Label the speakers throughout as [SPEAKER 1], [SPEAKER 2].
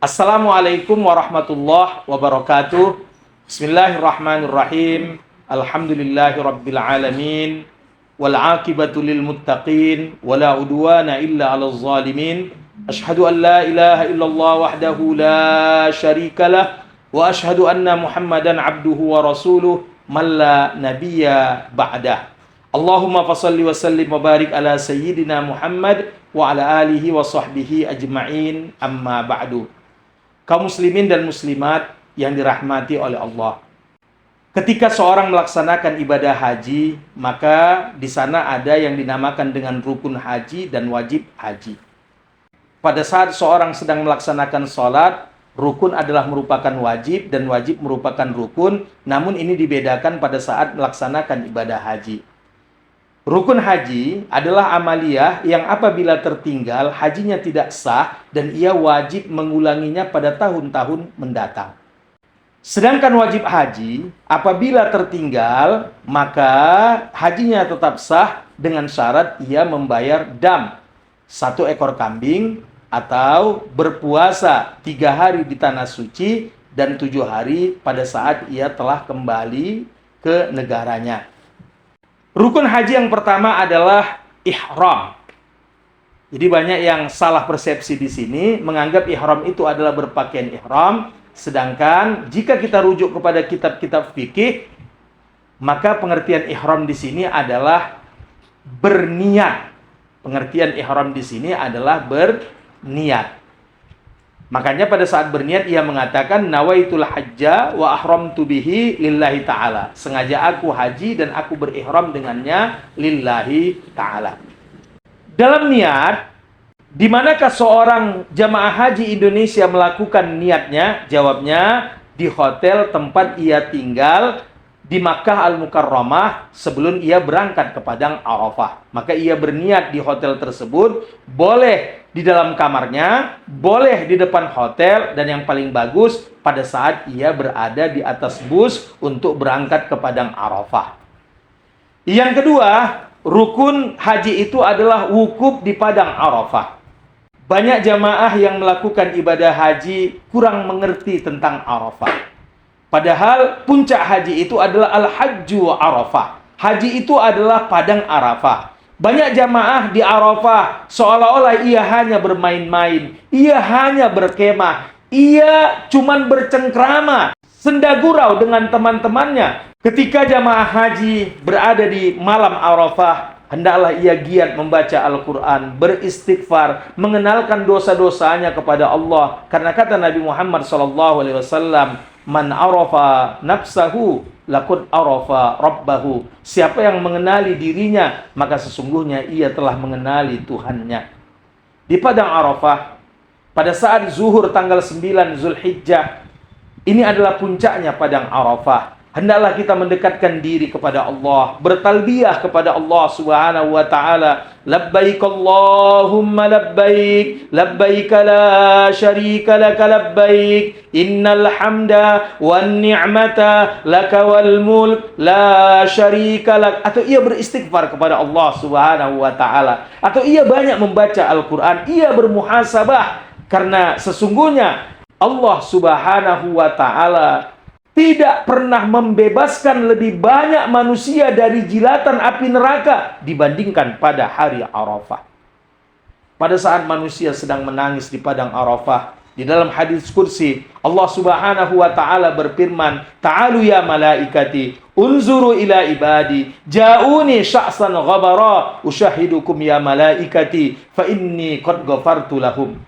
[SPEAKER 1] Assalamualaikum warahmatullahi wabarakatuh. Bismillahirrahmanirrahim. Alhamdulillahirabbil alamin. Wal 'aqibatu lil muttaqin wala udwana illa 'alal zalimin. Asyhadu an la ilaha illallah wahdahu la syarikalah wa asyhadu anna Muhammadan 'abduhu wa rasuluh man la nabiyya ba'dah. Allahumma fashalli wa sallim wa barik ala sayyidina Muhammad wa ala alihi wa sahbihi ajma'in, amma ba'du. Kaum muslimin dan muslimat yang dirahmati oleh Allah. Ketika seorang melaksanakan ibadah haji, maka di sana ada yang dinamakan dengan rukun haji dan wajib haji. Pada saat seorang sedang melaksanakan sholat, rukun adalah merupakan wajib dan wajib merupakan rukun, namun ini dibedakan pada saat melaksanakan ibadah haji. Rukun haji adalah amaliyah yang apabila tertinggal, hajinya tidak sah dan ia wajib mengulanginya pada tahun-tahun mendatang. Sedangkan wajib haji, apabila tertinggal, maka hajinya tetap sah dengan syarat ia membayar dam, 1 ekor kambing, atau berpuasa 3 hari di tanah suci dan 7 hari pada saat ia telah kembali ke negaranya. Rukun haji yang pertama adalah ihram. Jadi banyak yang salah persepsi di sini, menganggap ihram itu adalah berpakaian ihram, sedangkan jika kita rujuk kepada kitab-kitab fikih, maka pengertian ihram di sini adalah berniat. Pengertian ihram di sini adalah berniat. Makanya pada saat berniat ia mengatakan nawaitul hajja wa ahramtu bihi lillahi ta'ala. Sengaja aku haji dan aku berihram dengannya lillahi ta'ala. Dalam niat, di manakah seorang jamaah haji Indonesia melakukan niatnya? Jawabnya di hotel tempat ia tinggal di Makkah Al-Mukarramah sebelum ia berangkat ke Padang Arafah. Maka ia berniat di hotel tersebut, boleh di dalam kamarnya, boleh di depan hotel, dan yang paling bagus pada saat ia berada di atas bus untuk berangkat ke Padang Arafah. Yang kedua, rukun haji itu adalah wukuf di Padang Arafah. Banyak jamaah yang melakukan ibadah haji kurang mengerti tentang Arafah. Padahal puncak haji itu adalah Al-Hajju Arafah. Haji itu adalah Padang Arafah. Banyak jamaah di Arafah seolah-olah ia hanya bermain-main, ia hanya berkemah, ia cuman bercengkrama, sendagurau dengan teman-temannya. Ketika jamaah haji berada di malam Arafah, hendaklah ia giat membaca Al-Quran, beristighfar, mengenalkan dosa-dosanya kepada Allah. Karena kata Nabi Muhammad SAW, man arafa nafsahu laqad arafa rabbahu. Siapa yang mengenali dirinya, maka sesungguhnya ia telah mengenali Tuhannya. Di Padang Arafah, pada saat zuhur tanggal 9 Zulhijjah, ini adalah puncaknya Padang Arafah. Hendaklah kita mendekatkan diri kepada Allah, bertalbiyah kepada Allah Subhanahu wa taala. Labbaik Allahumma labbaik, labbaik la syarika laka labbaik, innal hamda wan ni'mata laka wal mulk la syarika lak. Atau ia beristighfar kepada Allah Subhanahu wa taala, atau ia banyak membaca Al-Qur'an, ia bermuhasabah, karena sesungguhnya Allah Subhanahu wa taala tidak pernah membebaskan lebih banyak manusia dari jilatan api neraka dibandingkan pada hari Arafah. Pada saat manusia sedang menangis di Padang Arafah, di dalam hadis kursi, Allah Subhanahu wa taala berfirman, "Ta'alu ya malaikati, unzuru ila ibadi, ja'uni sya'san ghabara, usyahidukum ya malaikati, fa inni qad ghafartu lahum."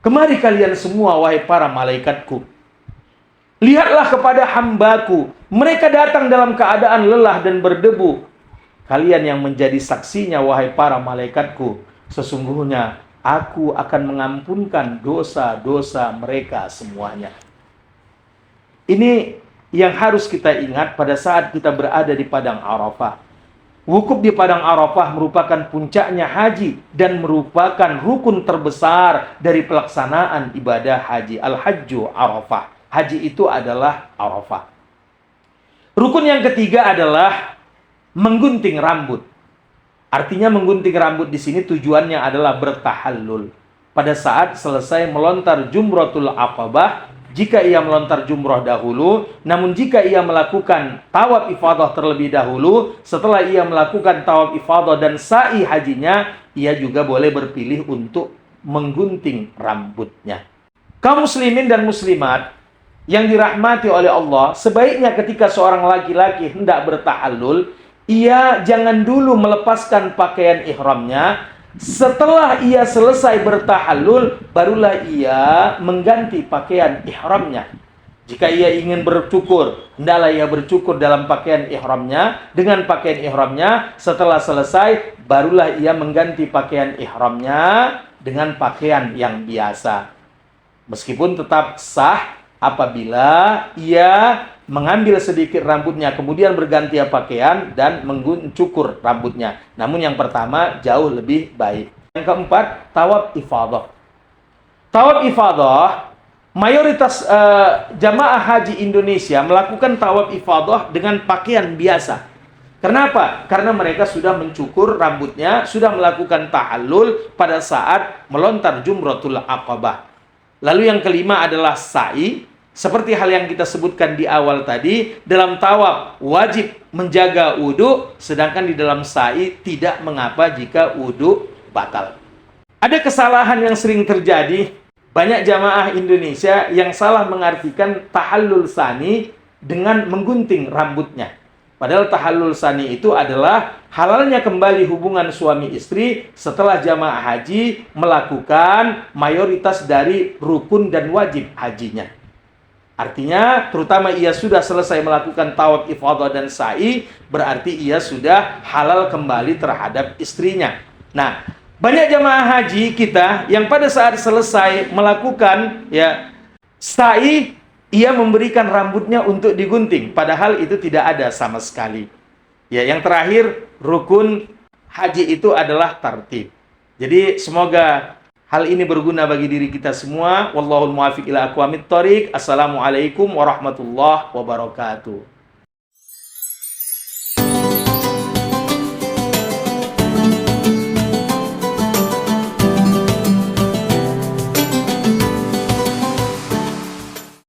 [SPEAKER 1] Kemari kalian semua wahai para malaikatku, lihatlah kepada hambaku, mereka datang dalam keadaan lelah dan berdebu. Kalian yang menjadi saksinya wahai para malaikatku, sesungguhnya aku akan mengampunkan dosa-dosa mereka semuanya. Ini yang harus kita ingat pada saat kita berada di Padang Arafah. Wukuf di Padang Arafah merupakan puncaknya haji dan merupakan rukun terbesar dari pelaksanaan ibadah haji. Al-Hajju Arafah. Haji itu adalah Arafah. Rukun yang ketiga adalah menggunting rambut. Artinya menggunting rambut di sini tujuannya adalah bertahallul. pada saat selesai melontar Jumratul Aqabah, jika ia melontar jumrah dahulu. Namun jika ia melakukan tawaf ifadah terlebih dahulu, setelah ia melakukan tawaf ifadah dan sa'i hajinya, ia juga boleh berpilih untuk menggunting rambutnya. Kaum muslimin dan muslimat yang dirahmati oleh Allah, sebaiknya ketika seorang laki-laki hendak bertahallul, ia jangan dulu melepaskan pakaian ihramnya. Setelah ia selesai bertahallul, barulah ia mengganti pakaian ihramnya. Jika ia ingin bercukur, hendaklah ia bercukur dalam pakaian ihramnya, dengan pakaian ihramnya. Setelah selesai, barulah ia mengganti pakaian ihramnya dengan pakaian yang biasa. Meskipun tetap sah apabila ia mengambil sedikit rambutnya, kemudian berganti pakaian dan mencukur rambutnya. Namun yang pertama jauh lebih baik. Yang keempat, tawaf ifadah. Tawaf ifadah, mayoritas jamaah haji Indonesia melakukan tawaf ifadah dengan pakaian biasa. Kenapa? Karena mereka sudah mencukur rambutnya, sudah melakukan tahallul pada saat melontar Jumratul Aqabah. Lalu yang kelima adalah sa'i. Seperti hal yang kita sebutkan di awal tadi, dalam tawaf wajib menjaga wudhu, sedangkan di dalam sa'i tidak mengapa jika wudhu batal. Ada kesalahan yang sering terjadi, banyak jamaah Indonesia yang salah mengartikan tahallul sani dengan menggunting rambutnya. Padahal tahallul sani itu adalah halalnya kembali hubungan suami istri setelah jamaah haji melakukan mayoritas dari rukun dan wajib hajinya. Artinya, terutama ia sudah selesai melakukan tawaf ifadah dan sa'i, berarti ia sudah halal kembali terhadap istrinya. Nah, banyak jamaah haji kita yang pada saat selesai melakukan sa'i, ia memberikan rambutnya untuk digunting, padahal itu tidak ada sama sekali. Ya, yang terakhir, rukun haji itu adalah tartib. Jadi semoga hal ini berguna bagi diri kita semua. Wallahul muwaffiq ila aqwamit thoriq. Assalamualaikum warahmatullahi wabarakatuh.